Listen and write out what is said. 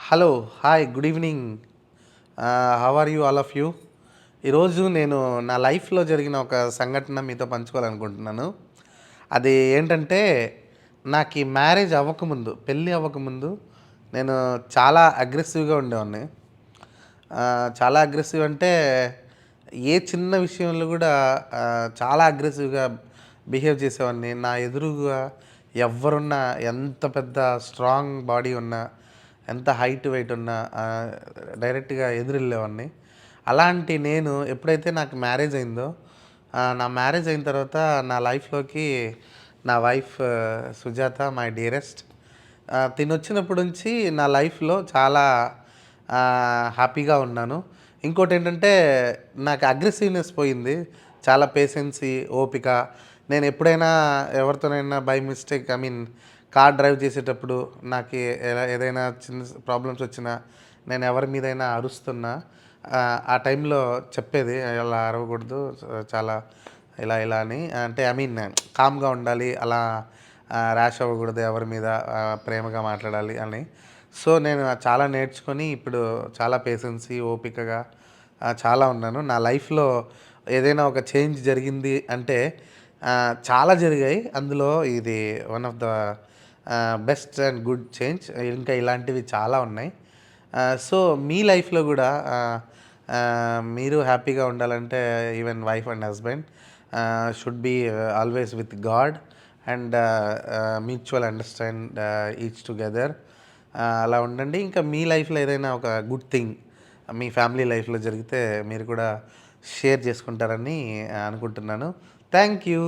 Hello, hi, good evening. How are you all of you? ఈరోజు నేను నా లైఫ్‌లో జరిగిన ఒక సంఘటన మీతో పంచుకోవాలనుకుంటున్నాను. అది ఏంటంటే, నాకీ మ్యారేజ్ అవ్వకముందు, పెళ్లి అవ్వకముందు నేను చాలా అగ్రెసివ్‌గా ఉండేవాడిని. చాలా అగ్రెసివ్ అంటే, ఏ చిన్న విషయంలో గూడా చాలా అగ్రెసివ్‌గా బిహేవ్ చేసేవాడిని. నా ఎదురుగా ఎవ్వరున్నా, ఎంత పెద్ద స్ట్రాంగ్ బాడీ ఉన్నా, ఎంత హైట్, వెయిట్ ఉన్నా డైరెక్ట్‌గా ఎదురెళ్ళేవాడిని. అలాంటి నేను ఎప్పుడైతే నాకు మ్యారేజ్ అయిందో, నా మ్యారేజ్ అయిన తర్వాత నా లైఫ్‌లోకి నా వైఫ్ సుజాత, మై డియరెస్ట్. తినొచ్చినప్పటి నుంచి నా లైఫ్‌లో చాలా హ్యాపీగా ఉన్నాను. ఇంకోటేంటంటే, నాకు అగ్రెసివ్‌నెస్ పోయింది. చాలా పేషెన్సీ, ఓపిక. నేనెప్పుడైనా ఎవరితోనైనా బై మిస్టేక్ కార్ డ్రైవ్ చేసేటప్పుడు నాకి ఏదైనా చిన్న ప్రాబ్లమ్స్ వచ్చినా, నేను ఎవరి మీదైనా అరుస్తున్నా, ఆ టైంలో చెప్పేది, "అలా అరవకూడదు. చాలా ఇలా ఇలా" అని. అంటే కామ్‌గా ఉండాలి. అలా ర్యాష్ అవ్వకూడదు ఎవరి మీద. ప్రేమగా మాట్లాడాలి అని. సో, నేను చాలా నేర్చుకొని ఇప్పుడు చాలా పేషెన్సీ, ఓపికగా చాలా ఉన్నాను. నా లైఫ్‌లో ఏదైనా ఒక చేంజ్ జరిగింది అంటే చాలా జరిగాయి. అందులో ఇది one of the best and good change. ఇంకా ఇలాంటివి చాలా ఉన్నాయి. సో, మీ లైఫ్‌లో గూడా మీరు హ్యాపీగా ఉండాలంటే even wife and husband should be always with God and mutual understand each together. అలా ఉండండి. ఇంకా మీ లైఫ్‌లో ఏదైనా ఒక గుడ్ థింగ్ మీ ఫ్యామిలీ లైఫ్‌లో జరిగితే మీరు కూడా షేర్ చేసుకుంటారని అనుకుంటున్నాను. Thank you.